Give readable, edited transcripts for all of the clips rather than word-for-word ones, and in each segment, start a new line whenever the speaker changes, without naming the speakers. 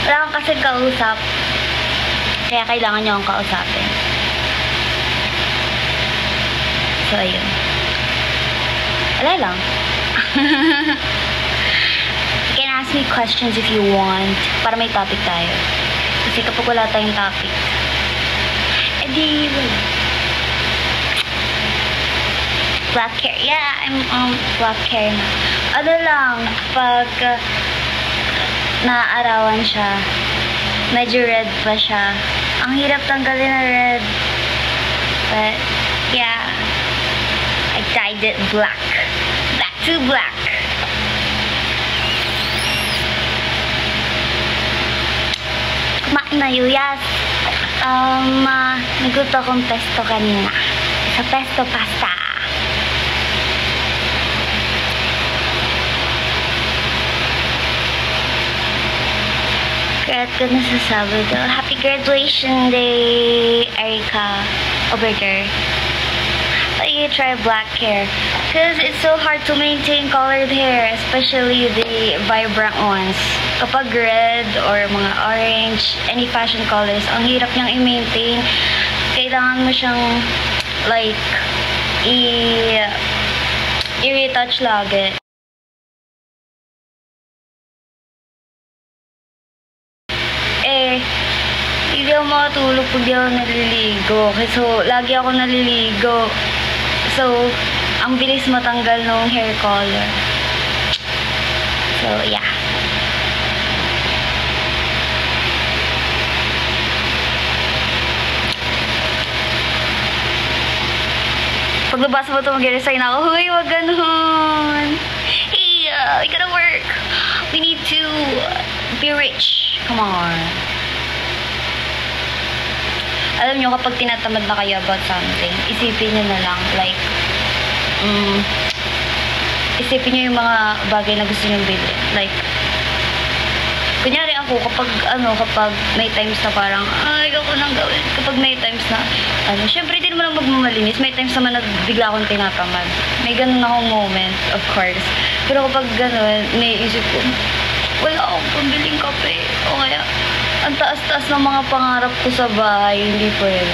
Wala akong kasing kausap. Kaya kailangan niyo akong kausapin. So, ayun. Wala lang. You can ask me questions if you want. Para may topic tayo. Kasi kapag wala tayong topic, edi wala. Black hair. Yeah, I'm black hair na. Ano lang, pag naaarawan siya, medyo red pa siya. Ang hirap tanggalin na red. But, yeah. I dyed it black. Back to black. Kumain na, Yuyas. Nagluto akong pesto kanina. Sa pesto pasta. Grad ko na sa Sabado. Happy graduation day, Erica. Over there. But you try black hair. Because it's so hard to maintain colored hair. Especially the vibrant ones. Kapag red or mga orange, any fashion colors, ang hirap niyang i-maintain. Kailangan mo siyang, like, i-retouch lagi. Hindi ako makatulog pag di ako naliligo. So, lagi ako naliligo. So, ang bilis matanggal ng hair color. So, yeah. Paglabas mo ito, mag-resign ako. Huy, wag ganun. Hey, we gotta work. We need to be rich. Come on. Alam nyo, kapag tinatamad na kayo about something, isipin nyo na lang, like, isipin nyo yung mga bagay na gusto nyo bilhin. Like, kunyari ako, kapag may times na parang, ay, ako nang gawin. Kapag may times na, syempre, di naman ako magmamalinis. May times naman na bigla akong tinatamad. May ganun akong moment, of course. Pero kapag ganun, naiisip ko, wala akong pambiling kape. O kaya, ang taas-taas ng mga pangarap ko sa bahay, hindi pwede.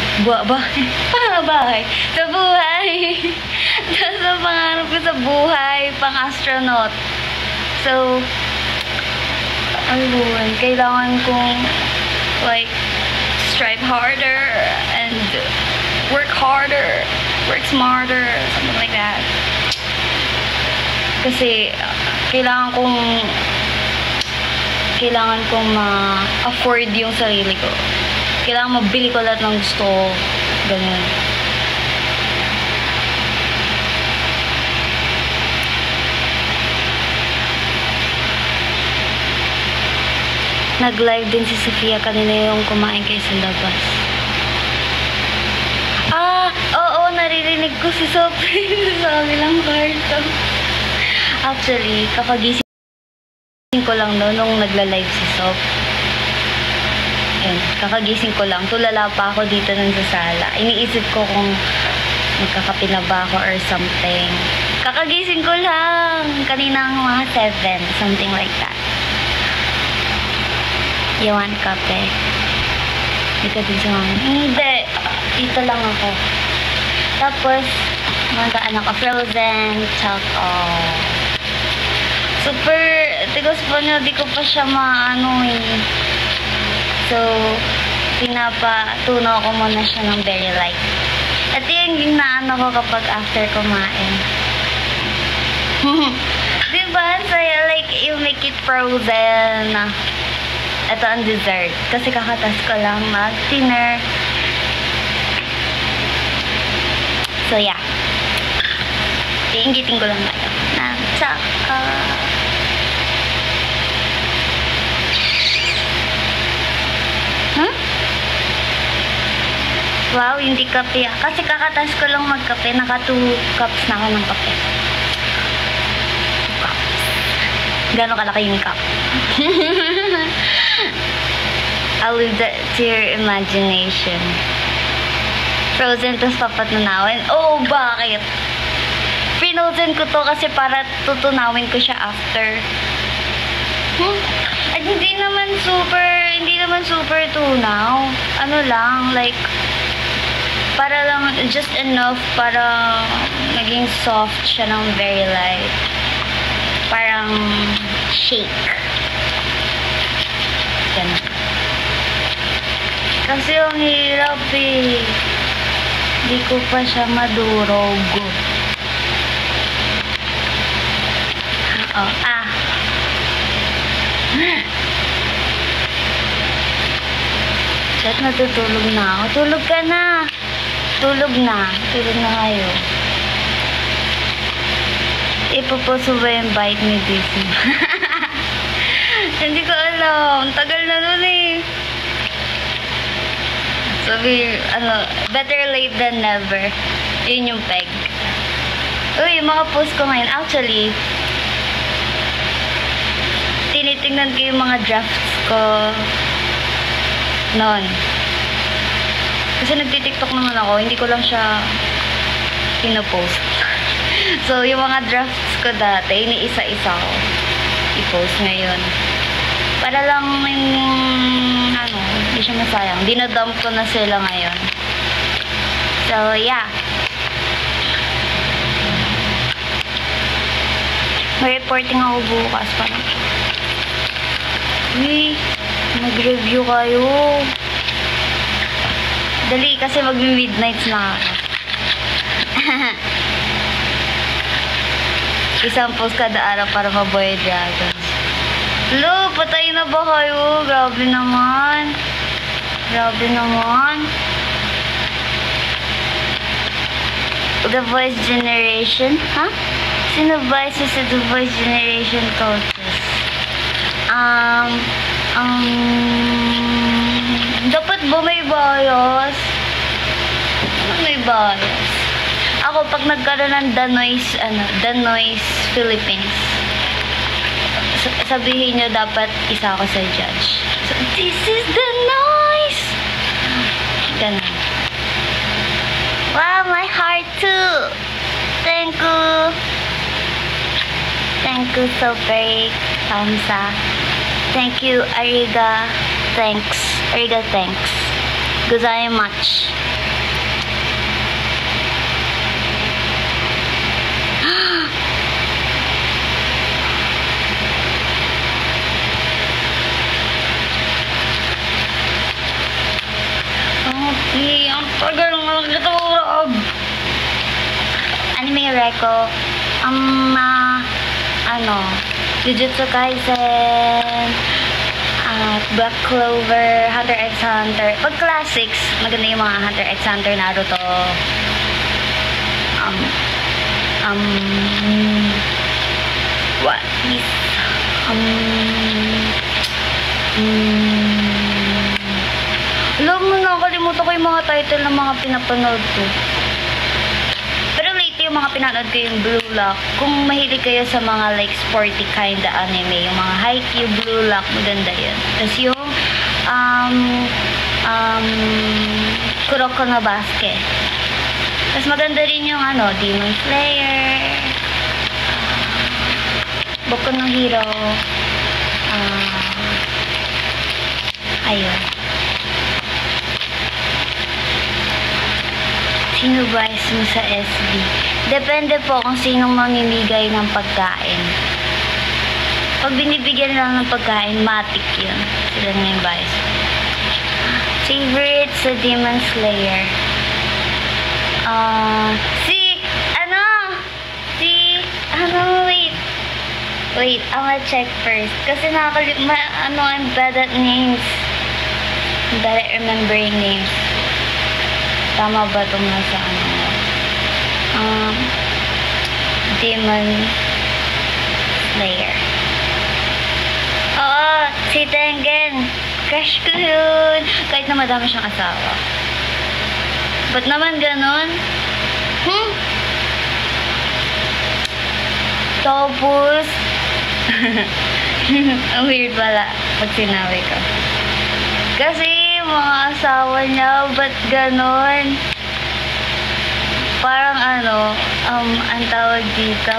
Bahay. Sa buhay. Taas ng pangarap ko sa buhay, pang-astronaut. So, ayun, kailangan kong, like, strive harder and work harder, work smarter, something like that. Kasi, kailangan kong ma-afford yung sarili ko. Kailangan mabili ko lahat ng gusto ko. Ganun. Nag-live din si Sofia kanina yung kumain kayo sa labas. Oo, naririnig ko si Sophie sa kabilang kwarto. Actually, kakagising ko lang nung nagla-live si Sop. Ayun, kakagising ko lang. Tulala pa ako dito nun sa sala. Iniisip ko kung magkakape na ba ako or something. Kakagising ko lang. Kaninang mga 7, something like that. You want kape? Hindi ka din sa mga, hindi. Dito lang ako. Tapos, magaan ako frozen, choco. Super, tigas pa niya, di ko pa siya maano eh. So, pinapatunaw ko muna siya ng very light. At yung ginaano ko kapag after kumain. Diba? Saya, like, you make it frozen. Ito ang dessert. Kasi kakatas ko lang mag-dinner. So, yeah. Iingitin ko lang tayo. Ng tsaka. Wow, hindi kape. Kasi kakatas ko lang magkape. Naka 2 cups na ako ng kape. 2 cups. Gano'ng kalaki yung cup? I'll leave that to your imagination. Frozen, tapos papatunawin. Oh, bakit? Frozen ko to kasi para tutunawin ko siya after. At hindi naman super naman super tunaw. Ano lang, like, para lang, just enough para maging soft siya ng very light. Parang shake. Ganun. Kasi ang hirap eh. Hindi ko pa siya madurog. Oh, Chat, natutulog na ako. Tulog ka na. Tulog na. Tulog na kayo. Ipopost mo ba yung bite ni Disney? Hindi ko alam. Tagal na nun eh. Sabi, better late than never. Yun yung peg. Uy, yung mga post ko ngayon. Actually, tinitingnan ko yung mga drafts ko noon. Kasi nagtitiktok naman ako, hindi ko lang siya pinopost. So, yung mga drafts ko dati, iniisa-isa ko i-post ngayon. Para lang hindi siya masayang. Dinadump ko na sila ngayon. So, yeah. May reporting ako bukas pa. Uy, mag-review kayo. Dali, kasi mag-midnights na ako. Isang post kada araw para mabuhay dragons. Hello, patay na ba kayo? Grabe naman. Grabe naman. The Voice Generation? Ha? Huh? Sino ba isa sa The Voice Generation coaches? Dapat ba may bias? May bias. Ako, pag nagkaroon ng The Noise Philippines, sabihin nyo dapat isa ako sa judge. So, this is The Noise! Ganun. Wow, my heart too! Thank you! Thank you so very kamsa. Thank you, Ariga. Thanks. Ariga, thanks. Gozaimasu. Okay, ang tagal ng nagtatawag. Anime Reco. Jujutsu Kaisen, Black Clover, Hunter x Hunter. Pag classics, maganda yung mga Hunter x Hunter, Naruto. What is alam mo, nakalimutan ko yung mga title ng mga pinapanood ko. Pero lately, yung mga pinanood ko yung Blue Lock. Kung mahilig kayo sa mga like sporty kinda anime, yung mga Haikyuu, Blue Lock, maganda yun. Tapos yung Kuroko no Basket. Tapos maganda rin yung Demon Slayer, Boku no Hero, ayun. Sino ba mo sa SB? Depende po kung sinong mamimigay ng pagkain. Pag binibigyan lang ng pagkain, matik yun. Sila na yung bias. Favorite sa Demon Slayer. Wait, I'm gonna check first. Kasi I'm bad at names. I'm bad at remembering names. Tama ba itong nasa Demon Slayer. Oo, si Tengen. Crush ko yun. Kahit na madami siyang asawa. Ba't naman ganon? Tapos, ang weird pala pag sinabi ko. Kasi, mga asawa niya, ba't ganon? Parang ang tawag dito,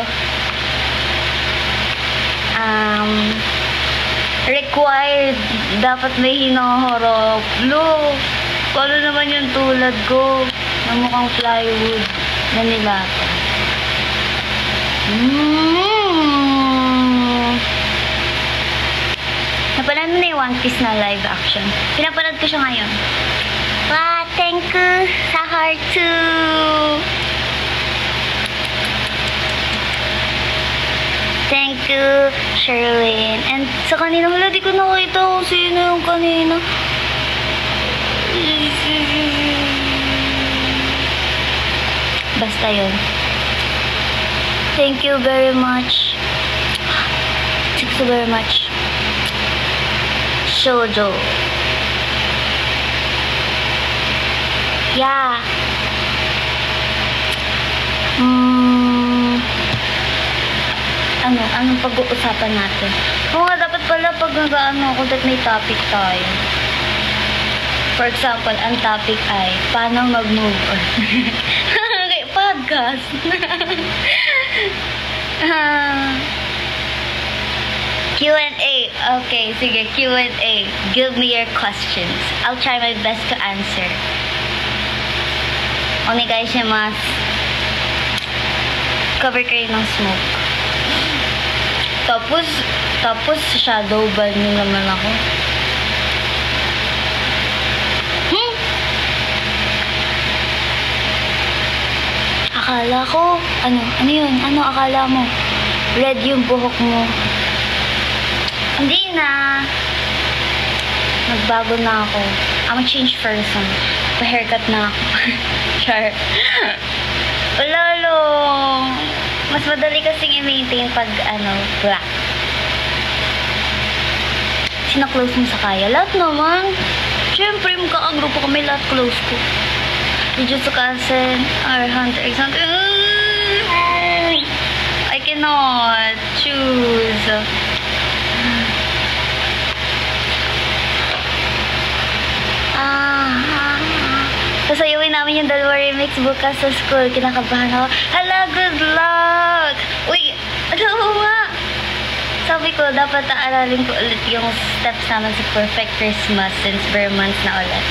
Required. Dapat may hinaharap. Lo, paano naman yung tulad ko na mukhang plywood na nilata? Napanood mo na yung One Piece na live action. Pinapanood ko siya ngayon. Wow, thank you sa heart too. Thank you, Sherwin. And sa kanina, wala, di ko nakita kung sino yung kanina. Basta yun. Thank you very much. Thank you very much. Shoujo. Yeah. Anong pag-uusapan natin? Oo nga, dapat pala pag nag-ano ako that may topic tayo. For example, ang topic ay, paano mag-move on? Okay, podcast. Q&A. Okay, sige, Q&A. Give me your questions. I'll try my best to answer. Onegaishimasu. Cover kayo ng smoke. Tapos shadow ban nyo naman ako. Akala ko, ano yun? Ano akala mo? Red yung buhok mo. Hindi na. Nagbago na ako. I'm a change person. Pa-haircut na ako. Char. Lalo. Mas madali kasing i-maintain pag, black. Sino close mo sa kaya? Lahat naman. Siyempre, magkakagrupo kami lahat close ko. Jujutsu Kaisen, or Hunter x Hunter. I cannot choose. Sasayawin namin yung dalawa remix bukas sa school. Kinakabahan ako. Hala, good luck! Uy, ano nga? Sabi ko, dapat aaralin ko ulit yung steps naman sa Perfect Christmas since bare months na ulit.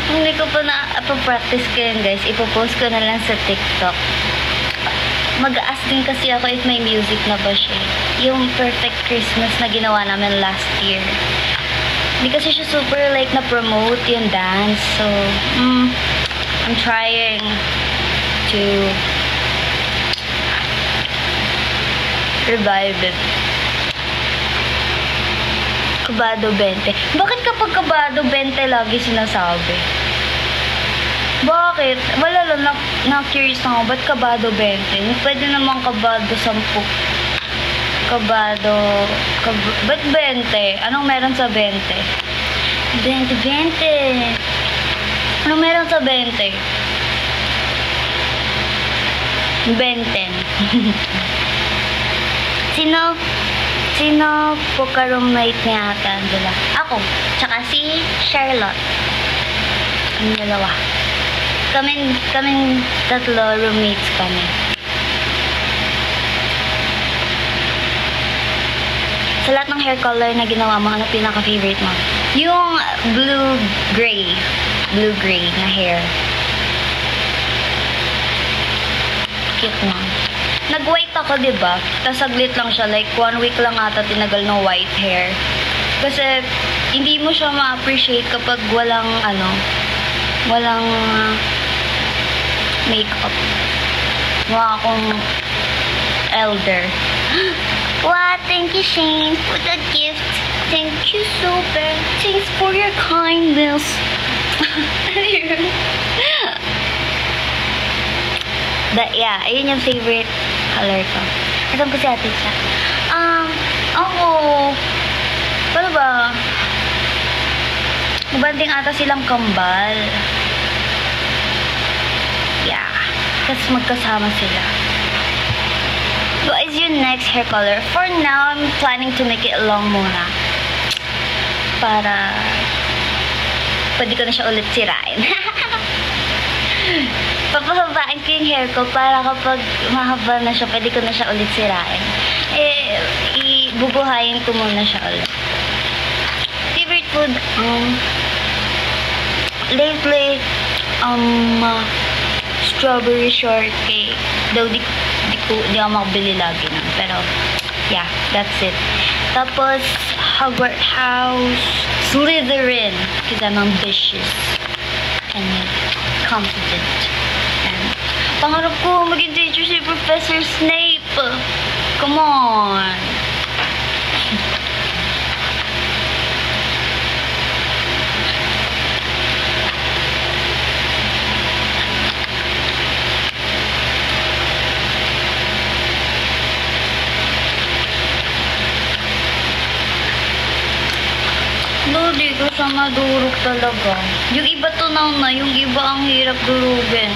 Hindi ko pa na-practice ko yun, guys. Ipopost ko na lang sa TikTok. Mag-ask din kasi ako if may music na ba siya. Yung Perfect Christmas na ginawa namin last year. Hindi kasi siya super like na-promote yung dance. So, I'm trying to revive it. Kabado 20. Bakit kapag Kabado 20 lagi sinasabi? Bakit? Wala lang, na-curious na ako. Ba't Kabado 20? Pwede naman Kabado 10. Ba't 20? Anong meron sa 20? 20. Anong meron sa 20? 20. Sino po ka-roommate ni Ate Angela? Ako. Tsaka si Charlotte. Ang dalawa. Kaming tatlo roommates kami. Sa lahat ng hair color na ginawa mo, ano pinaka-favorite mo? Yung blue-gray na hair. Cute mo. Nag-white ako, diba? Tapos saglit lang siya. Like, 1 week lang ata tinagal ng white hair. Kasi, hindi mo siya ma-appreciate kapag walang makeup. Mukha akong elder. Wow, thank you, Shane, for the gift. Thank you so much. Thanks for your kindness. Yeah, ayun yung favorite color ko. Alam ko si Ate siya. Ako, paano ba? Mabanting ata silang kambal. Yeah, kasi magkasama sila. What is your next hair color? For now, I'm planning to make it long muna. Para pwede ko na siya ulit sirain. Papahabain ko yung hair ko para kapag mahaba na siya, pwede ko na siya ulit sirain. Bubuhayin ko muna siya ulit. food, lately, strawberry shortcake. Though di ako makabili lagi nun. Pero, yeah, that's it. Tapos, Hogwarts House, Slytherin, because I'm ambitious and confident. And, pangarap ko maging teacher si Professor Snape. Come on. No, di ko siya madurog talaga. Yung iba tunaw na, yung iba ang hirap durugin.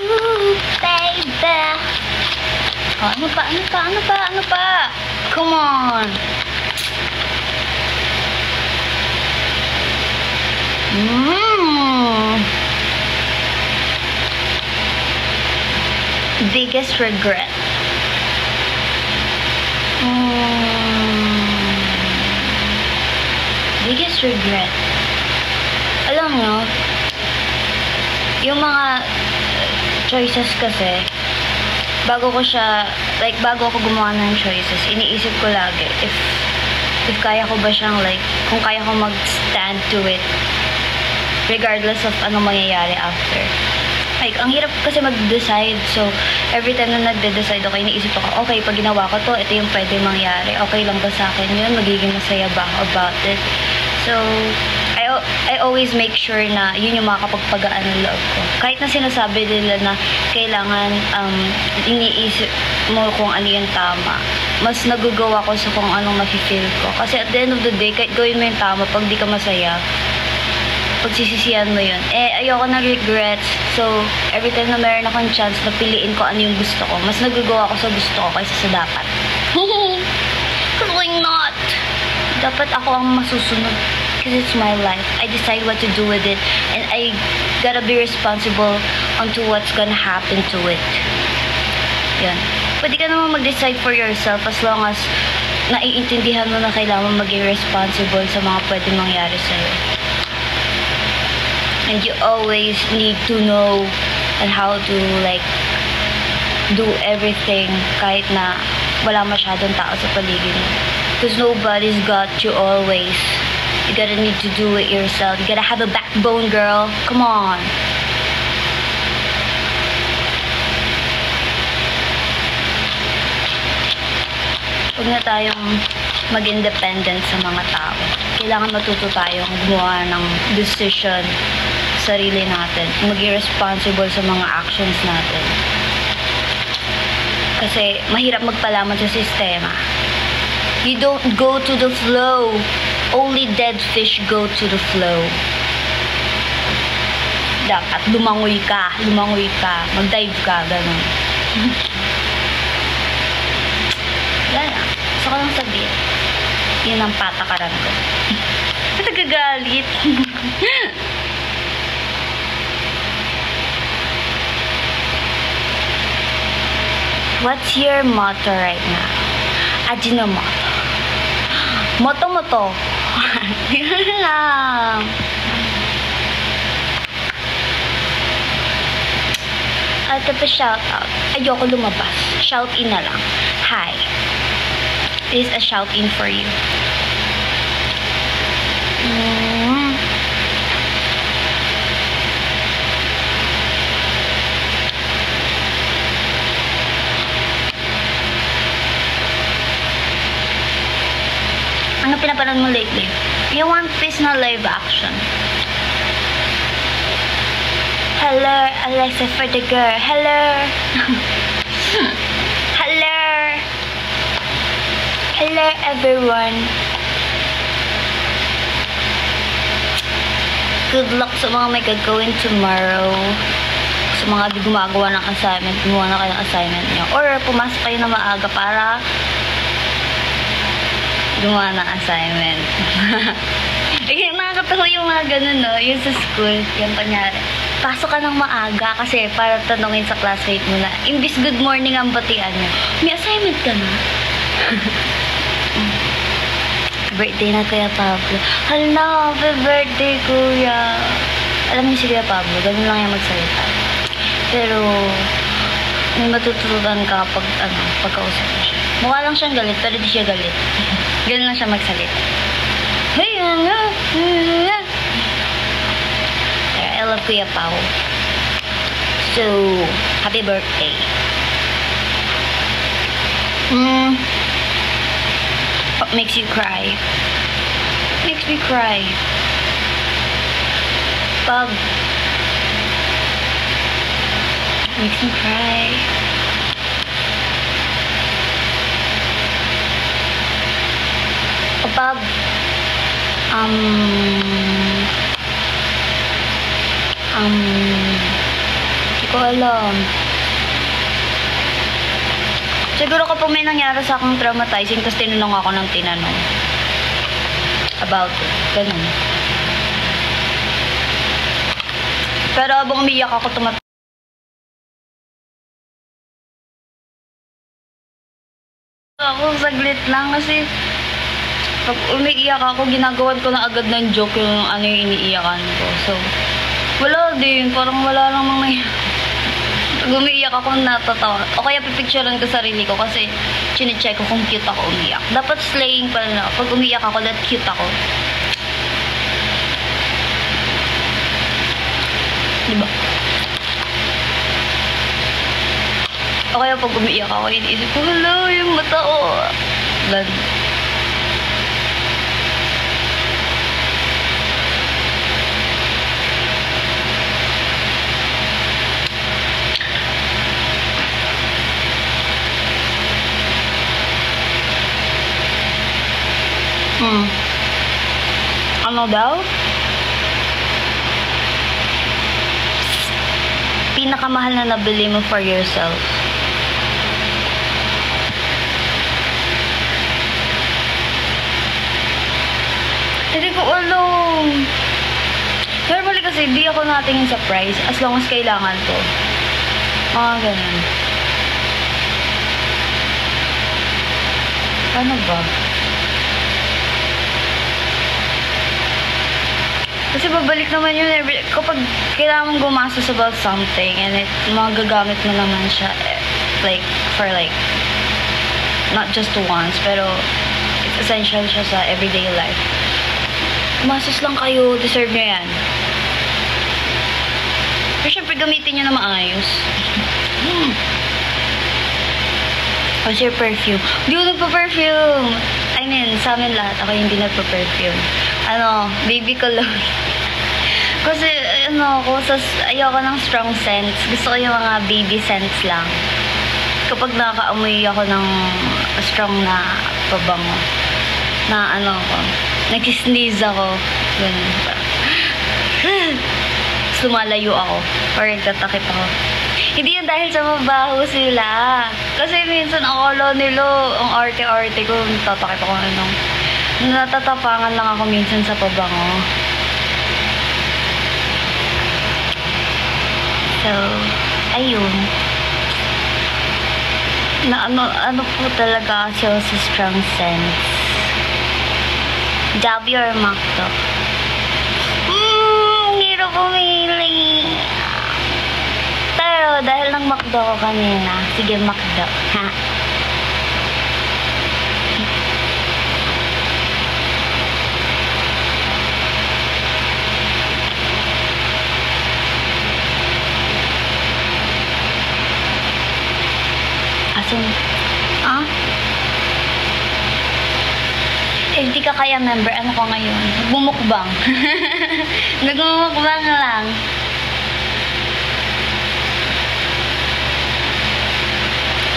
Ooh, baby. Oh, ano pa? Come on. Biggest regret. Biggest regret. Alam nyo, yung mga choices kasi, bago ako gumawa ng choices, iniisip ko lagi, if kaya ko ba siyang kung kaya ko mag-stand to it, regardless of anong mangyayari after. Ang hirap kasi mag-decide. So, every time na nagde-decide ako, iniisip ako, okay, pag ginawa ko to, ito yung pwede mangyari. Okay lang ba sa akin yun? Magiging masaya ba ako about it? So, I always make sure na yun yung makakapagpagaan ng loob ko. Kahit na sinasabi nila na kailangan iniisip mo kung ano yung tama, mas nagugawa ko sa kung anong mafe-feel ko. Kasi at the end of the day, kahit gawin mo yung tama, pag di ka masaya, pagsisisihan mo yun. Ayoko na regrets. So, every time na meron akong chance na piliin ko ano yung gusto ko, mas nagagawa ko sa gusto ko kaysa sa dapat. Why not? Dapat ako ang masusunod. Because it's my life. I decide what to do with it. And I gotta be responsible onto what's gonna happen to it. Yan. Pwede ka naman mag-decide for yourself as long as naiintindihan mo na kailangan maging responsible sa mga pwede mangyari sa'yo. And you always need to know and how to do everything kahit na wala masyadong tao sa paligid mo. Because nobody's got you always. You gotta need to do it yourself. You gotta have a backbone, girl. Come on. Huwag na tayong mag-independent sa mga tao. Kailangan matuto tayong gumawa ng decision sa sarili natin. Maging responsible sa mga actions natin. Kasi mahirap magpalaman sa sistema. You don't go to the flow. Only dead fish go to the flow. Dapat lumangoy ka, mag-dive ka, ganun. Wala na. Gusto ko lang sabihin. Yun ang patakaran ko. Nagagalit. What's your motto right now? Ajinomoto. Moto-moto. Yun lang. Tapos shout out. Ayoko lumabas. Shout in na lang. Hi. This is a shout in for you. Ano pinapanood mo lately? Yung One Piece na live action. Hello, Alexa for the girl. Hello. Hello. Hello, everyone. Good luck sa mga may gagawin tomorrow. Sa mga di gumagawa ng assignment, gumawa na kayo ng assignment nyo. Or pumasok kayo na maaga para gumawa ng assignment. Nakakatawa yung mga ganun, no? Yung sa school, yung kanyari. pasok ka ng maaga kasi para tanongin sa classmate mo na, imbis good morning ang batian niya, may assignment ka na? Birthday na Kuya Pablo. Hala, happy birthday, Kuya. Alam niyo si Kuya Pablo, ganun lang yung magsalita. Pero, may matututunan ka pag, pagkausap mo siya. Mukha lang siyang galit, pero di siya galit. Ganun lang siya magsalita. Hey, I love Kuya Pao. So, happy birthday. What makes you cry? Makes me cry. Pag makes me cry. Pag hindi ko alam. Siguro kapag may nangyari sa akong traumatizing, tapos tinanong ako ng tinanong about it. Ganun. Pero habang umiyak ako, ako saglit lang kasi pag umiiyak ako, ginagawan ko na agad ng joke yung ano yung iniiyakan ko. So, wala din. Parang wala lang mga pag umiiyak ako, natatawa. O kaya pipicturean ko sarili ko kasi chinecheck ko kung cute ako umiyak. Dapat slaying pala na. Pag umiiyak ako, that cute ako. Diba? O kaya pag umiiyak ako, iniisip ko, hala, yung mata ko. Lan. Ano daw? Pinakamahal na nabili mo for yourself. Hindi ko alam. Normally kasi di ako natingin sa price as long as kailangan ko. Mga ganun. Paano ba? Kasi babalik naman yun kapag kailangan mong gumastos about something and magagamit mo naman siya like for like not just once pero it's essential siya sa everyday life. Gumastos lang kayo, deserve nyo yan. Pero syempre gamitin nyo na maayos. How's your perfume? Hindi ko nagpa-perfume. I mean, sa amin lahat, ako hindi nagpa-perfume. Baby cologne. Kasi, ayoko ng strong scents. Gusto ko yung mga baby scents lang. Kapag nakakaamoy ako ng strong na pabango, na nagsisneeze ako, ganun pa. Lumalayo ako, or nagtatakip ako. Hindi yan dahil sa mabaho sila. Kasi minsan, akala nila, ang arte-arte ko, nagtatakip ako natatapangan lang ako minsan sa pabango. So, ayun. Na ano po talaga siya sa strong sense. Jollibee or McDo? Hirap pumili. Pero dahil ng McDo ko kanina, sige McDo, ha? Hindi ka kaya member, ano ko ngayon? Nagmumukbang. Nagmumukbang lang.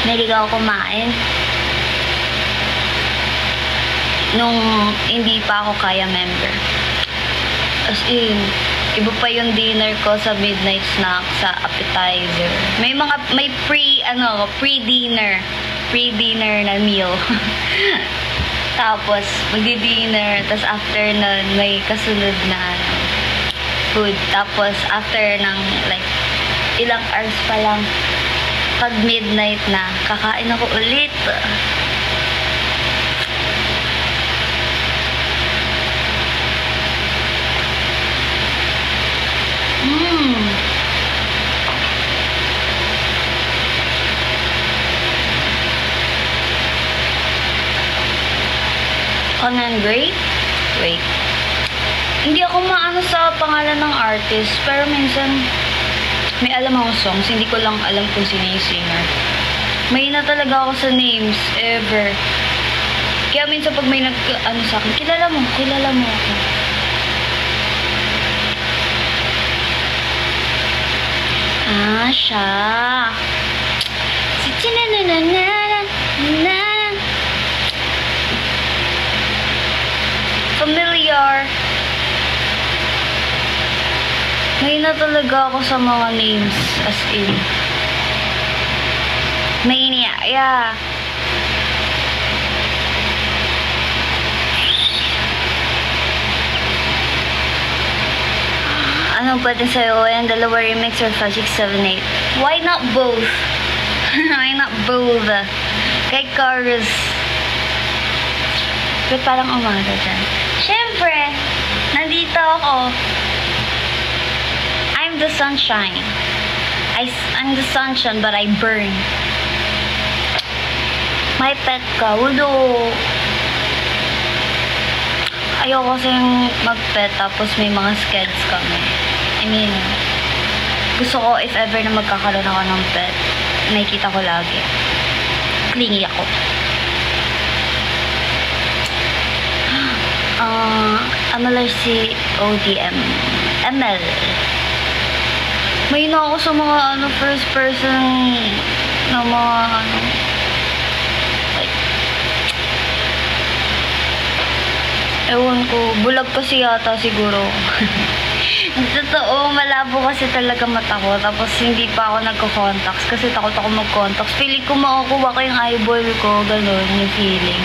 Naligaw kumain. Nung hindi pa ako kaya member. As in, iba pa yung dinner ko sa midnight snack, sa appetizer. May pre-dinner na meal. Tapos, magdi-dinner. Tapos, after nun, may kasunod na food. Tapos, after ng like, ilang hours pa lang, pag midnight na, kakain ako ulit. Conan Gray? Wait. Hindi ako maano sa pangalan ng artist, pero minsan may alam akong songs, hindi ko lang alam kung sino yung singer. May na talaga ako sa names, ever. Kaya minsan pag may ano sa akin, kilala mo ako. Ah, siya. Si familiar. May na talaga ako sa mga names, as in. Mania, yeah. Anong pwede sa'yo? Yung dalawa remix or 5, 6, 7, 8? Why not both? Why not both? Kay chorus. Ba't parang umaga dyan? Siyempre, nandito ako. I'm the sunshine. I'm the sunshine, but I burn. My pet ka, ulo. Ayoko kasing mag-pet, tapos may mga skeds kami. I mean, gusto ko if ever na magkakaroon ako ng pet, nakikita ko lagi. Clingy ako. MLRC ODM. ML. May na ako sa mga first person na mga like, ewan ko, bulag kasi yata siguro. Totoo, malabo kasi talaga mata ko. Tapos hindi pa ako nagko-contacts kasi takot ako mag-contacts. Feeling ko makukuha ko yung eyeball ko, ganun yung feeling.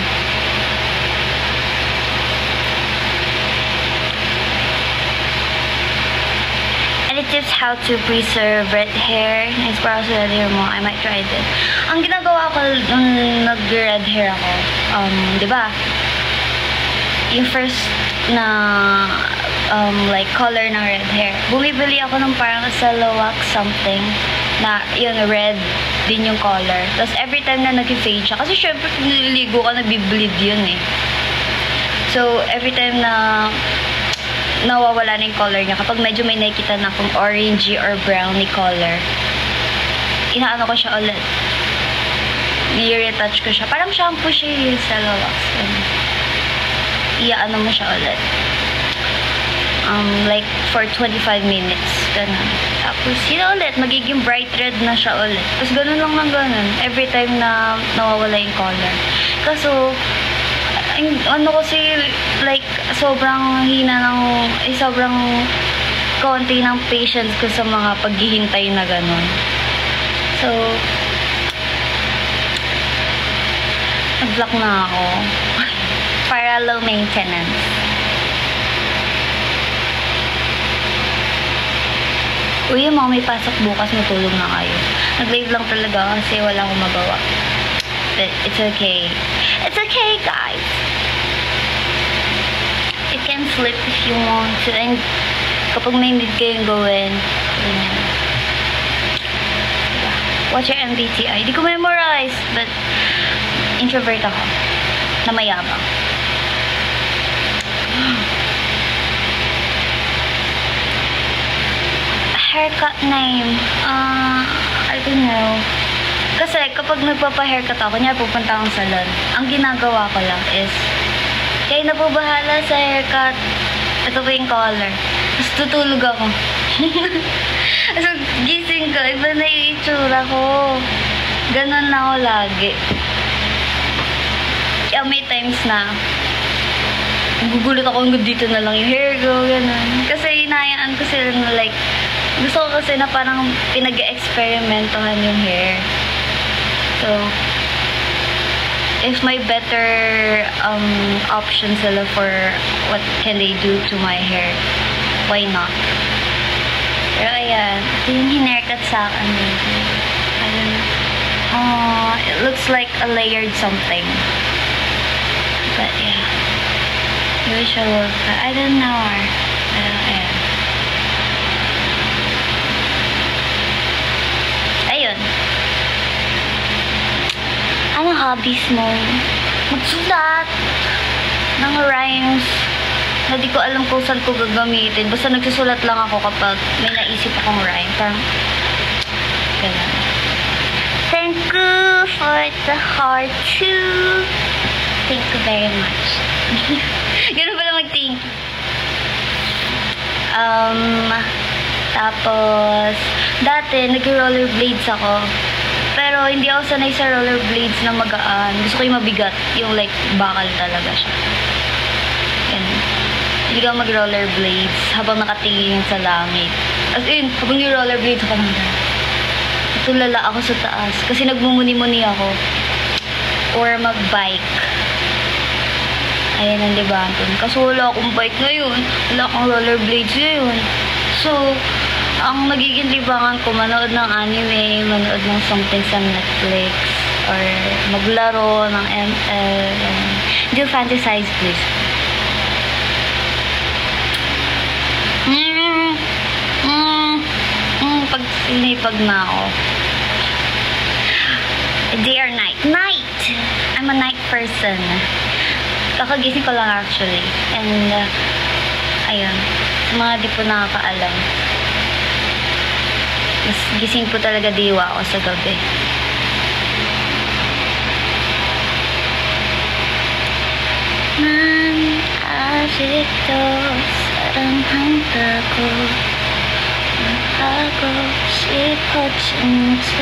Tips how to preserve red hair. Nice para sa red hair mo. I might try this. Ang ginagawa ko nung nag-red hair ako, di ba? Yung first na like color ng red hair. Bumibili ako ng parang Celowax something na yun red din yung color. Tapos every time na nag-fade siya, kasi syempre nililigo ka, nabibleed yun eh. So every time na nawawala na yung color niya. Kapag medyo may nakikita na akong orangey or brownie color, inaano ko siya ulit. I-retouch ko siya. Parang shampoo siya yung Celowax. Iaano mo siya ulit. Like, for 25 minutes. Ganun. Tapos, yun ulit. Magiging bright red na siya ulit. Tapos, ganun lang ng ganun. Every time na nawawala yung color. Kaso, ano kasi, like, sobrang hina ng, sobrang konti ng patience ko sa mga paghihintay na gano'n. So, nag-block na ako. Para low maintenance. Uy, yung mga may pasok bukas, matulog na kayo. Nag-live lang talaga kasi wala akong magawa. But it's okay. It's okay, guys. You can sleep if you want to. And kapag may need kayong gawin, ganyan. What's your MBTI? Di ko memorize, but introvert ako. Na mayabang. Haircut name. I don't know. Kasi kapag nagpapa-haircut ako, kanya pupunta akong salon. Ang ginagawa ko lang is, kaya na po bahala sa haircut. Ito po yung color. Tapos tutulog ako. So, gising ko, iba na yung itsura ko. Ganon na ako lagi. Kaya may times na, gugulat ako hanggang dito na lang yung hair ko, ganon. Kasi hinayaan ko sila na like, gusto ko kasi na parang pinag-experimentohan yung hair. So, if may better option sila for what can they do to my hair, why not? Pero ayan, ito yung hinerkat sa akin. I don't know. It looks like a layered something. But yeah. Usual. I don't know. Ayan. Ayun. Ano hobbies mo? Magsulat ng rhymes na di ko alam kung saan ko gagamitin. Basta nagsusulat lang ako kapag may naisip akong rhyme. Parang, ganun. Thank you for the heart too. Thank you very much. Ganun pala mag-thank you. Tapos, dati, nag-rollerblades ako. Pero, hindi ako sanay sa rollerblades na magaan. Gusto ko yung mabigat. Yung like, bakal talaga siya. Ganun. Hindi ka mag-rollerblades habang nakatingin sa langit. As in, habang yung rollerblades ako naman. Natulala ako sa taas. Kasi nagmumuni-muni ako. Or mag-bike. Ayan ang libanton. Kaso wala akong bike ngayon. Wala akong rollerblades ngayon. So, ang magiging libangan ko, manood ng anime, manood ng something sa Netflix, or maglaro ng ML. Do fantasize, please. Pag sinipag na ako. Day or night? Night! I'm a night person. Kakagising ko lang actually. And, ayun. Sa mga di po nakakaalam. Mas gising po talaga diwa ako sa gabi. Man, asikto, sarang hangga ko. 하고 싶어진저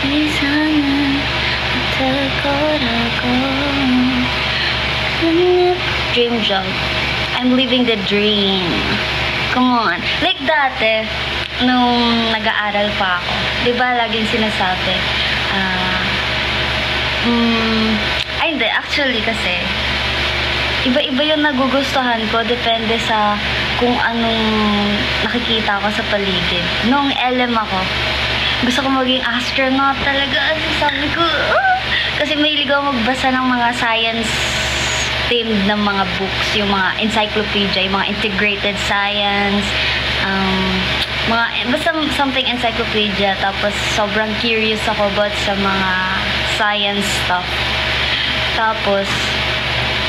이상은 될 거라고 Dream job. I'm living the dream. Come on. Like dati, nung nag-aaral pa ako, di ba laging sinasabi, ay hindi, actually kasi, iba-iba yung nagugustuhan ko, depende sa kung anong nakikita ko sa paligid. Nung LM ako, gusto ko maging astronaut talaga. Sabi ko, kasi mahilig ako magbasa ng mga science-themed na mga books, yung mga encyclopedia, yung mga integrated science, basta something encyclopedia. Tapos, sobrang curious ako about sa mga science stuff. Tapos,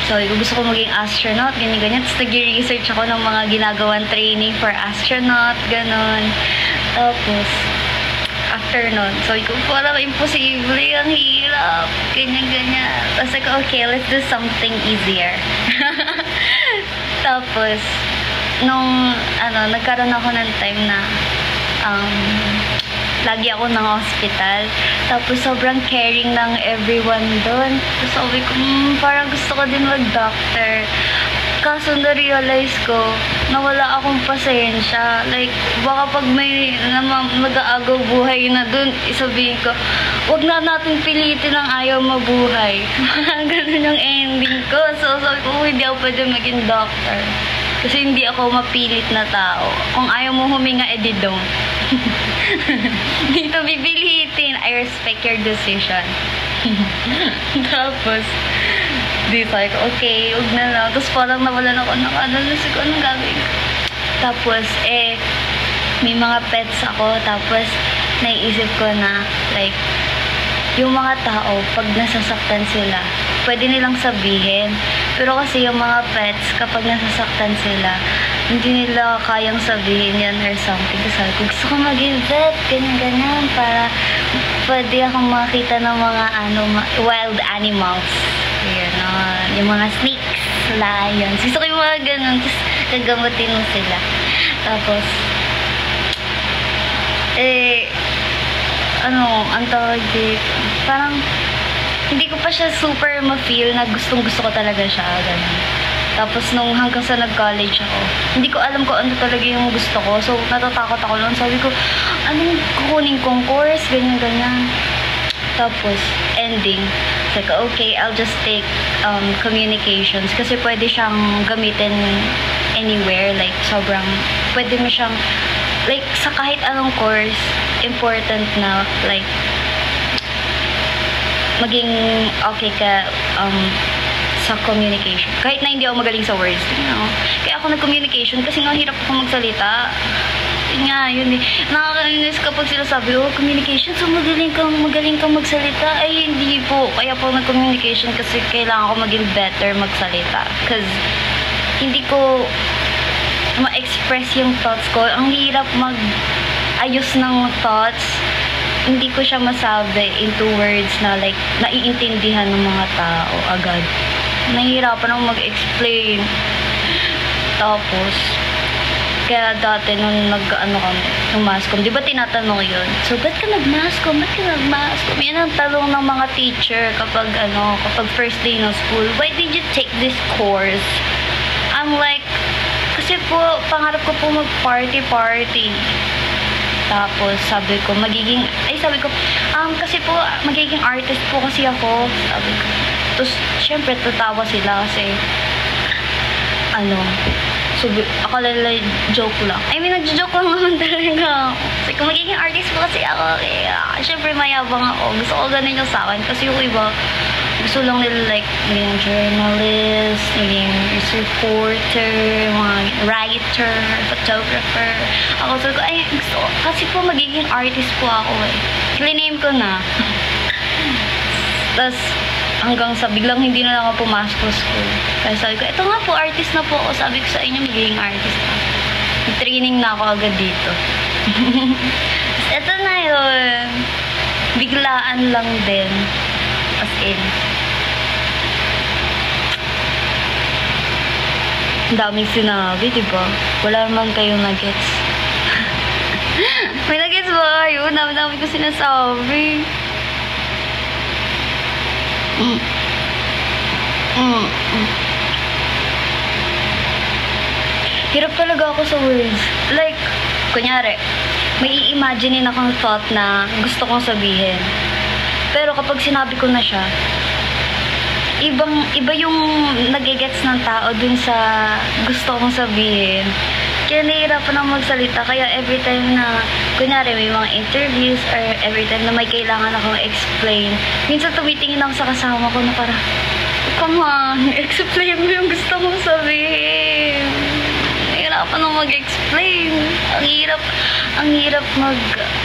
so, gusto ko maging astronaut, ganyan-ganyan. Tapos, nag-research ako ng mga ginagawang training for astronaut, ganon. Tapos, after nun, so, parang imposible, ang hirap, ganyan-ganyan. Tapos, okay, let's do something easier. Tapos, nung, nagkaroon ako ng time na, lagi ako ng hospital. Tapos, sobrang caring ng everyone doon. Tapos, sabi ko, parang gusto ko din mag-doctor. Kaso, na-realize ko na wala akong pasensya. Like, baka pag may mag-aagaw buhay na doon, isabihin ko, wag na natin pilitin ang ayaw mabuhay. Ganun yung ending ko. So, sabi ko, hindi ako pwede maging doctor. Kasi hindi ako mapilit na tao. Kung ayaw mo huminga, edi don't. Dito bibilitin. I respect your decision. Tapos, dito ako, okay, huwag na lang. Tapos parang nawalan ako ng naisip ko, anong gagawin ko? Tapos, may mga pets ako. Tapos, naiisip ko na, like, yung mga tao, pag nasasaktan sila, pwede nilang sabihin. Pero kasi yung mga pets, kapag nasasaktan sila, hindi nila kayang sabihin yan or something. Kasi gusto ko maging vet, ganyan-ganyan, para pwede akong makita ng mga wild animals. Yun, yung mga snakes, lions. Gusto ko yung mga ganun, tapos gagamutin mo sila. Tapos, ang tawag dito, parang, hindi ko pa siya super ma-feel na gustong-gusto ko talaga siya, ganun. Tapos, nung hanggang sa nag-college ako, hindi ko alam kung ano talaga yung gusto ko. So, natatakot ako lang. Sabi ko, anong kukunin kong course, ganyan-ganyan. Tapos, ending, like, okay, I'll just take communications. Kasi pwede siyang gamitin anywhere. Like, sobrang, pwede mo siyang, like, sa kahit anong course, important na, like, maging okay ka, sa communication. Kahit na hindi ako magaling sa words, you know? Kaya ako nag-communication kasi nga hirap ako magsalita. Yun nga, yun eh. Nakakainis kapag sila sabi, oh, communication, so magaling kang magsalita. Ay, hindi po. Kaya po nag-communication kasi kailangan ko maging better magsalita. Because hindi ko ma-express yung thoughts ko. Ang hirap mag-ayos ng thoughts. Hindi ko siya masabi into words na like, naiintindihan ng mga tao agad. Nahihirapan akong mag-explain. Tapos, kaya dati nung nag-ano kami, yung mascom, di ba tinatanong yun? So, ba't ka nag-mascom? Ba't ka nag-mascom? Yan ang talong ng mga teacher kapag first day ng school. Why did you take this course? I'm like, kasi po, pangarap ko po mag-party-party. Tapos, sabi ko, kasi po, magiging artist po kasi ako. Sabi ko. Tapos, syempre, tatawa sila kasi, so, akala nila joke lang. I mean, nag-joke lang naman talaga. Kasi kung magiging artist po kasi ako, syempre, mayabang ako. Gusto ko ganun yung sa akin. Kasi yung iba, gusto lang nila like, maging journalist, maging reporter, mga writer, photographer. Ako sabi ko, gusto ko. Kasi po, magiging artist po ako eh. Cliname ko na. Tapos, hanggang sa biglang hindi na lang ako pumasok sa school. Kaya sabi ko, ito nga po, artist na po ako. Sabi ko sa inyo, magiging artist na. Training na ako agad dito. Tapos, ito na yun. Biglaan lang din. As in. Ang daming sinabi, diba? Wala naman kayong nuggets. May nuggets ba? Ayun, dami ko sinasabi. Hirap talaga ako sa words. Like, kunyari, may i-imaginein akong thought na gusto kong sabihin. Pero kapag sinabi ko na siya, iba yung nagigets ng tao dun sa gusto kong sabihin. Kaya nahihirapan ako magsalita. Kaya every time na, kunyari, may mga interviews or every time na may kailangan akong explain, minsan tumitingin ako sa kasama ko na parang, come on, explain mo yung gusto kong sabihin. Nahihirapan ako mag-explain. Ang hirap mag-isip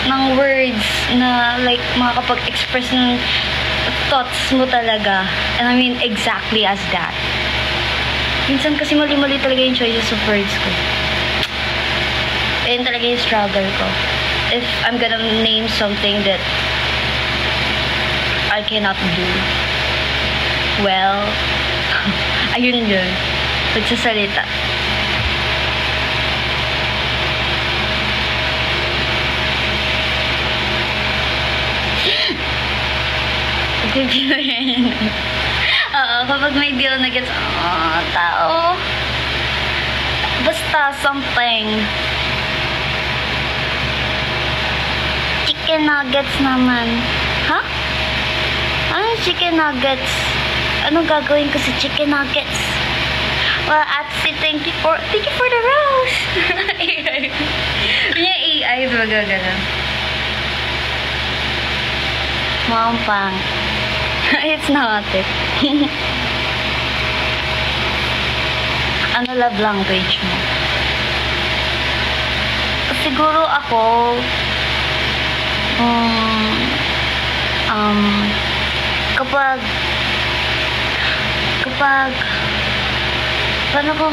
ng words na like makakapag-express ng thoughts mo talaga. And I mean exactly as that. Minsan kasi mali-mali talaga yung choices of words ko. Ayun talaga yung struggle ko. If I'm gonna name something that I cannot do, well, ayun yun. Pagsasalita. Oo, kapag may deal na gets, tao. Basta something. Chicken nuggets naman. Ha? Ano chicken nuggets? Anong gagawin ko sa chicken nuggets? Well, Atsi, thank you for the rose. Yung AI, diba gagawin? Mampang. It's not it. Ano love language mo? Siguro ako, kapag paano ko,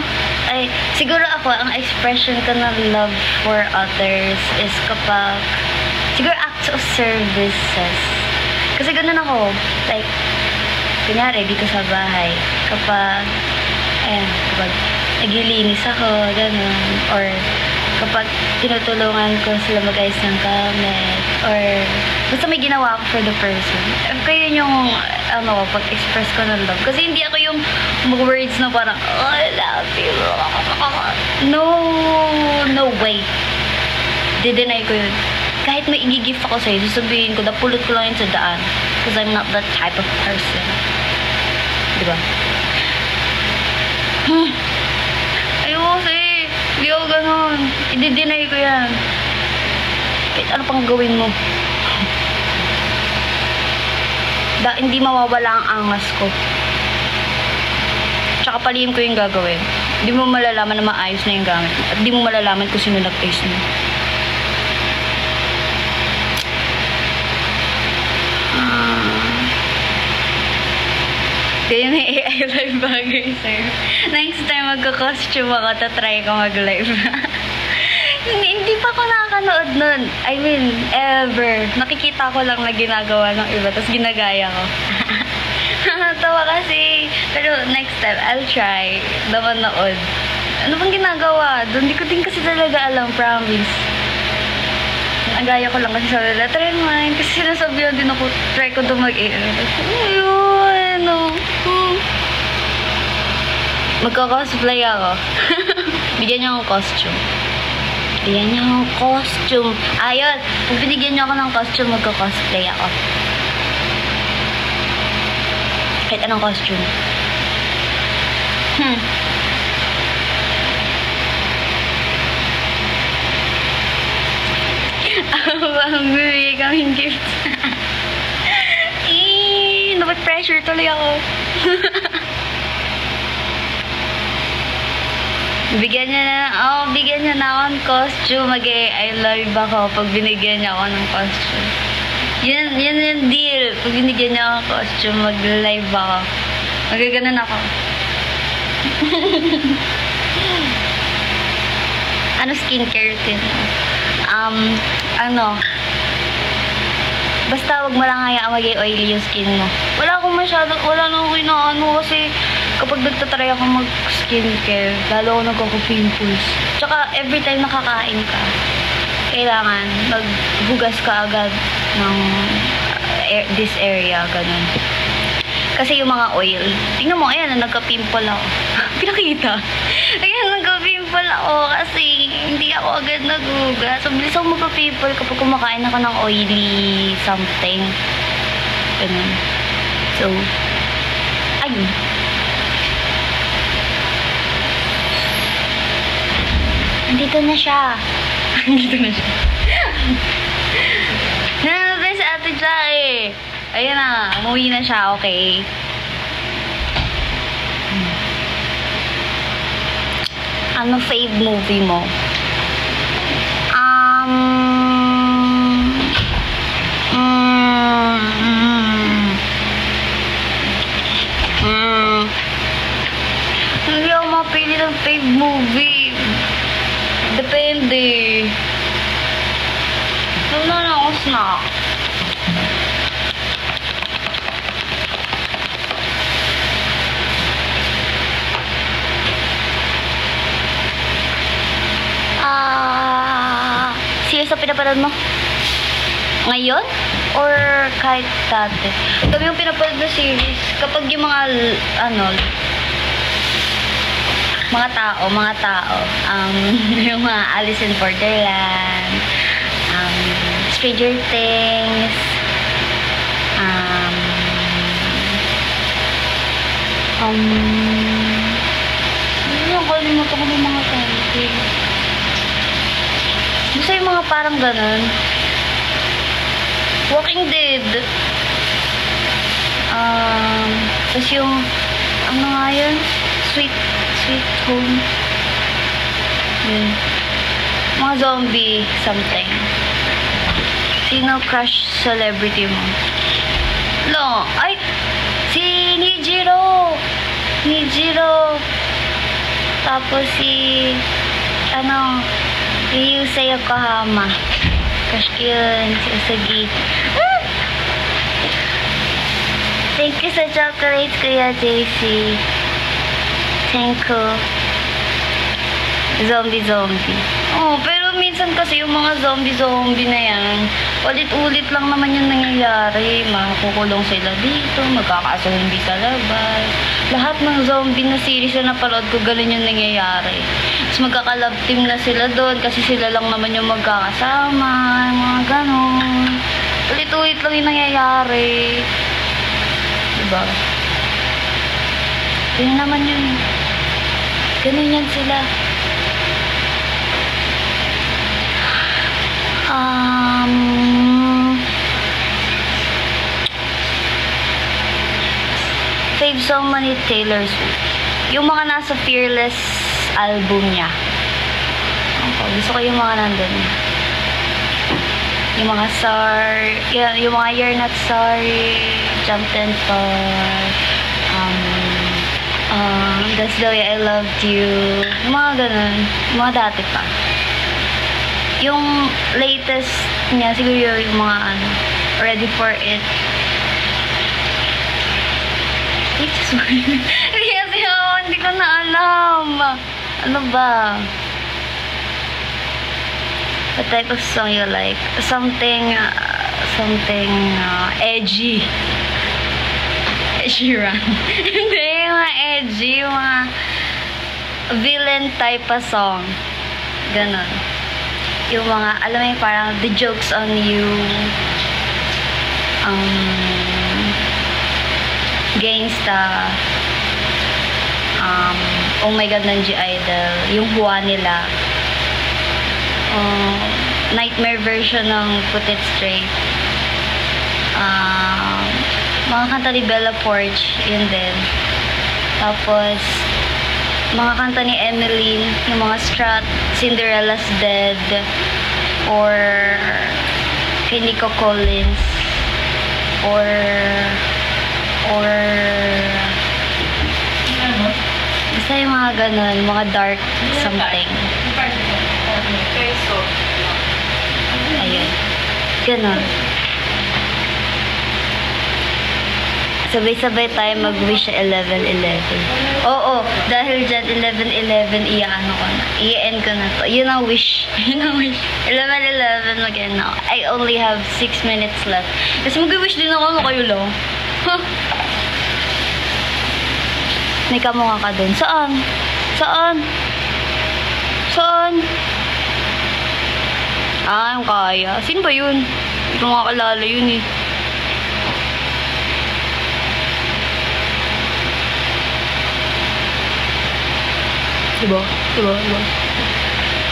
siguro ako, ang expression ko ng love for others is kapag, siguro acts of services. Kasi ganun ako, like, kunyari, dito sa bahay, kapag naglilinis ako, ganun, or kapag tinutulungan ko sila mag-ayos ng gamit, or basta may ginawa ako for the person. Kaya yung, pag-express ko ng love. Kasi hindi ako yung words na parang, oh, I love you. No way. Dideny ko yun. Kahit may i-gift ako sa'yo, sasabihin ko, napulot ko lang yun sa daan. Because I'm not that type of person. Diba? Ayoko kasi. Hindi ako ganon. I-deny ko yan. Kahit ano pang gawin mo. Hindi mawawala ang angas ko. Tsaka palihim ko yung gagawin. Hindi mo malalaman na maayos na yung gamit. At hindi mo malalaman kung sino nag-taste mo. Kaya may AI live bagay sa'yo. Next time magka-costume ako, tatry ko mag-live. Hindi pa ako nakakanood nun. I mean, ever. Nakikita ko lang na ginagawa ng iba, tapos ginagaya ko. Tawa kasi. Pero next time, I'll try na manood. Ano bang ginagawa? Doon, di ko din kasi talaga alam, promise. Nagaya ko lang kasi sa letter in mind. Kasi sinasabihan din ako, try ko doon ayun, ano. Magka-cosplay ako. Bigyan niyo akong costume. Bigyan niyo akong costume. Ayun, kung binigyan niyo ako ng costume, magka-cosplay ako. Kahit anong costume. Bibigay kaming gift. Napag-pressure tuloy ako. Bigyan niya na ako ng costume. I love ako pag binigyan niya ako ng costume. Yan yung deal. Pag binigyan niya ako ng costume, mag-live ako. Magaganon ako. Ano skincare routine? Basta wag mo lang hayaan maging oily yung skin mo. Wala na akong inaano kasi kapag nagtatry ako mag-skincare, lalo ako nagkaka-pimples. Tsaka every time nakakain ka, kailangan maghugas ka agad ng this area, ganun. Kasi yung mga oil, tingnan mo, ayan, nagka-pimple ako. Pinakita. Ayan, nagka-pimple ako kasi hindi ako agad naghugas. So, bilis ako magka-pimple kapag kumakain ako ng oily something. Ganun. So, ayun. Nandito na siya. Nandito na siya. Nananapin si Ate Cha eh. Ayan na, umuwi na siya, okay. Ano fave movie mo? Hindi ako mapili ng fave movie. Depende. Wala na ako snack. Serious na pinapanood mo? Ngayon? Or kahit dati? Kami yung pinapanood na series, kapag yung mga, mga tao, yung mga Alice in Borderland, Stranger Things, kalimutan ko ng mga title. Gusto yung mga parang ganun. Walking Dead. Tapos yung, ano nga yun? Sweet Home. Yun. Mga zombie something. Sino crush celebrity mo? Ay! Si Nijiro! Tapos si, Yusei Yokohama. Crush ko yun. Si Usagi. Thank you sa chocolates, Kuya JC. Thank you. Zombie. Pero minsan kasi yung mga zombie na yan, ulit-ulit lang naman yung nangyayari. Makukulong sila dito, magkakasundi sa labas. Lahat ng zombie na series na napanood ko, ganun yung nangyayari. Tapos magkakalove team na sila doon kasi sila lang naman yung magkakasama, mga ganun. Ulit-ulit lang yung nangyayari. Diba? Yun naman yun. Ganun yan sila. Fave song man ni Taylor Swift. Yung mga nasa Fearless album niya. Gusto ko yung mga nandun. Yung mga yung mga You're Not Sorry, Jumped and Fall, That's the Way I Loved You, yung mga ganun, yung mga dati pa. Yung latest niya, siguro yung mga Ready For It. Hindi kasi hindi ko na alam. Ano ba? What type of song you like? Something edgy. Sheeran. Hindi, yung mga edgy, yung mga villain type of song. Ganon. Yung mga, alam mo yung parang The Joke's on You. Gangsta. Oh My God ng G-Idol. Yung Huwa nila. Nightmare version ng Put It Straight. Mga kanta ni Bella Poarch, yun din. Tapos, mga kanta ni Emmeline, yung mga Strat, Cinderella's Dead, or kay Nico Collins, or basta yung mga ganun, mga dark something. Ayun. Ganun. Sabay-sabay tayo mag-wish sa 11-11. Oo, dahil dyan 11-11, i-ano ko na. I-end ko na to. Yun ang wish. Yun ang wish. 11-11, mag-end na ako. I only have 6 minutes left. Kasi mag-wish din ako, kayo lang. May kamukha ka dun. Saan? Saan? Saan? Yung kaya. Sino ba yun? Hindi ko makakalala yun eh. Diba?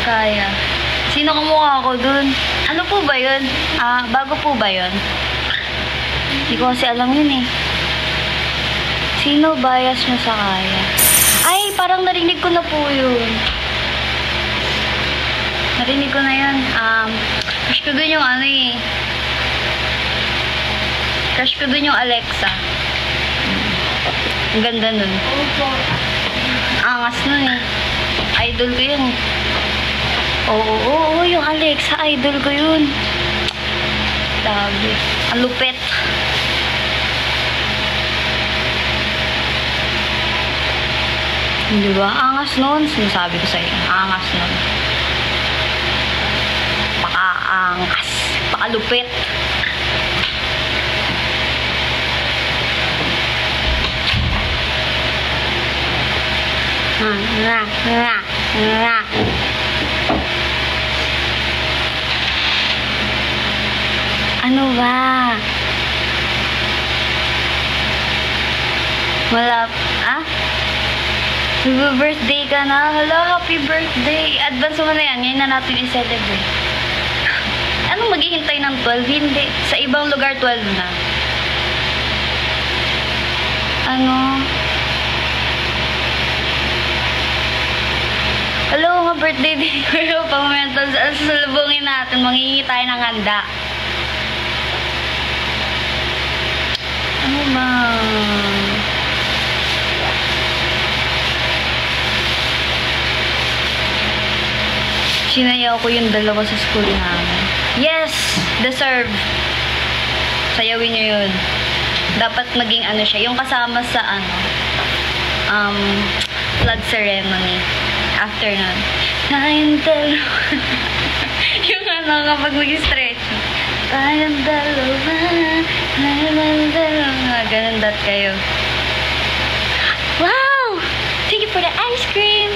Kaya. Sino kamukha ko dun? Ano po ba yun? Bago po ba yun? Hindi ko kasi alam yun eh. Sino bias nyo sa kaya? Ay, parang narinig ko na po yun. Narinig ko na yun. Crush ko dun yung ano eh. Crush ko dun yung Alexa. Ang ganda nun. Angas nun eh. Idol ko yun eh. Oo, yung Alexa, idol ko yun. Sabi. Ang lupet. Diba? Angas nun. Sinasabi ko sa'yo. Angas nun. Paka-angas. Paka-lupet. Ano ba? Wala. Birthday ka na. Hello, happy birthday. Advance mo na yan. Ngayon na natin i-celebrate. Anong maghihintay ng 12? Hindi. Sa ibang lugar, 12 na. Ano? Hello, nga birthday din ko. Pag-momental, sasalubungin natin. Manghingi tayo ng handa. Ano ba? Sinayaw ko yung dalawa sa school namin. Yes! Deserve! Sayawin nyo yun. Dapat maging ano siya. Yung kasama sa flag ceremony. After nun. Tayong dalawa. Yung kapag mag-stretch. Tayong dalawa. Tayong dalawa. Ganun dat kayo. Wow! Thank you for the ice cream!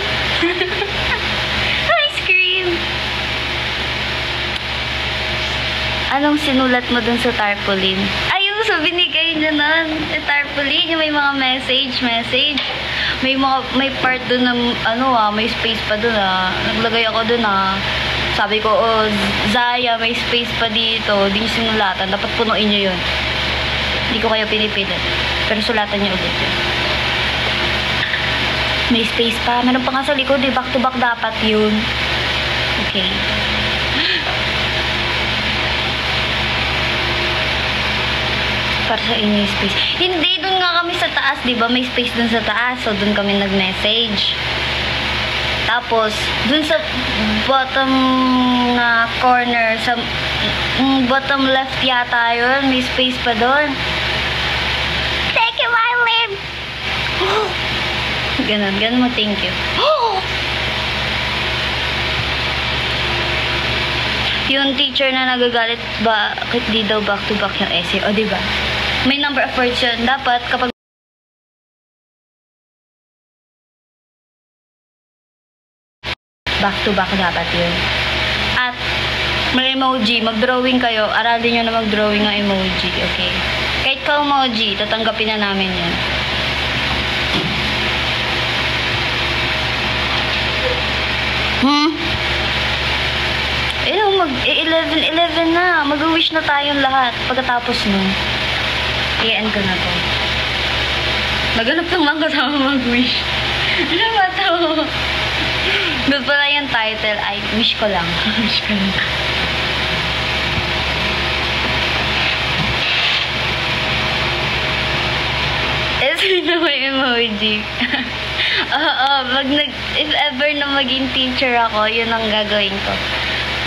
Anong sinulat mo dun sa tarpaulin? Ayusin sa binigay niya nun. Tarpaulin, yung may mga message. May part dun na, may space pa dun naglagay ako dun sabi ko, Zaya, may space pa dito. Hindi niyo sinulatan. Dapat punuin niyo yun. Hindi ko kayo pinipilit. Pero sulatan niyo ulit yun. May space pa. Meron pa nga sa likod eh. Back to back dapat yun. Okay. Para sa inyo yung space. Hindi, dun nga kami sa taas, di ba? May space dun sa taas. So, dun kami nag-message. Tapos, dun sa bottom na corner, sa bottom left yata yun, may space pa dun. Thank you, Marlene! Ganun mo, thank you. Yung teacher na nagagalit, bakit di daw back to back yung essay? O, diba? May number of words yun. Dapat, kapag back to back dapat yun. At, may emoji. Mag-drawing kayo. Aralin nyo na mag-drawing ng emoji. Okay? Kahit ka-emoji, tatanggapin na namin yun. Mag-11 na. Mag-wish na tayong lahat. Pagkatapos nun, i-end ko na to. Naganap lang kasama mag-wish. Ano ba to? Doon pala yung title ay wish ko lang. Wish ko lang. Na may emoji. If ever na maging teacher ako, yun ang gagawin ko.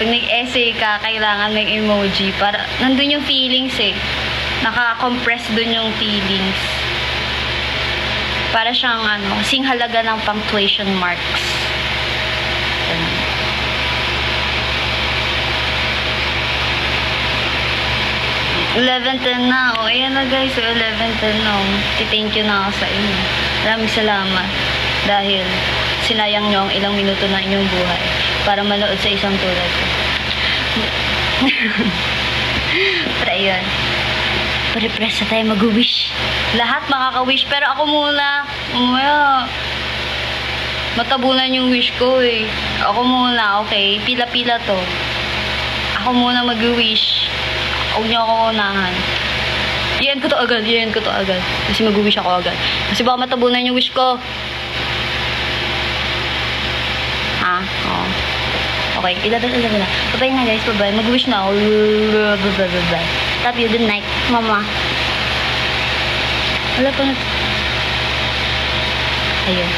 Pag nag-essay ka, kailangan may emoji. Para, nandun yung feelings eh. Naka-compress dun yung feelings. Para siyang, kasing halaga ng punctuation marks. 11:10 na. O, ayan na guys. So, 11:10 na. Thank you na ako sa inyo. Maraming salamat. Dahil sinayang nyo ang ilang minuto na inyong buhay para manood sa isang tulad ko. Pero ayun. Pare-press na tayo mag-wish. Lahat makaka-wish. Pero ako muna. Umaya. Matabunan yung wish ko eh. Ako muna. Okay. Pila-pila to. Ako muna mag-wish. Huwag niyo ako unahan. I-end ko to agad. Kasi mag-wish ako agad. Kasi baka matabunan yung wish ko. Oo. Okay, ilabas na. Bye-bye na guys, bye-bye. Mag-wish na ako. Bye-bye. Love you, good night, mama. Wala pa na. Ayun.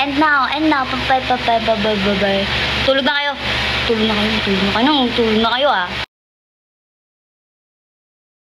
And now, bye-bye. Tulog na kayo. Tulog na kayo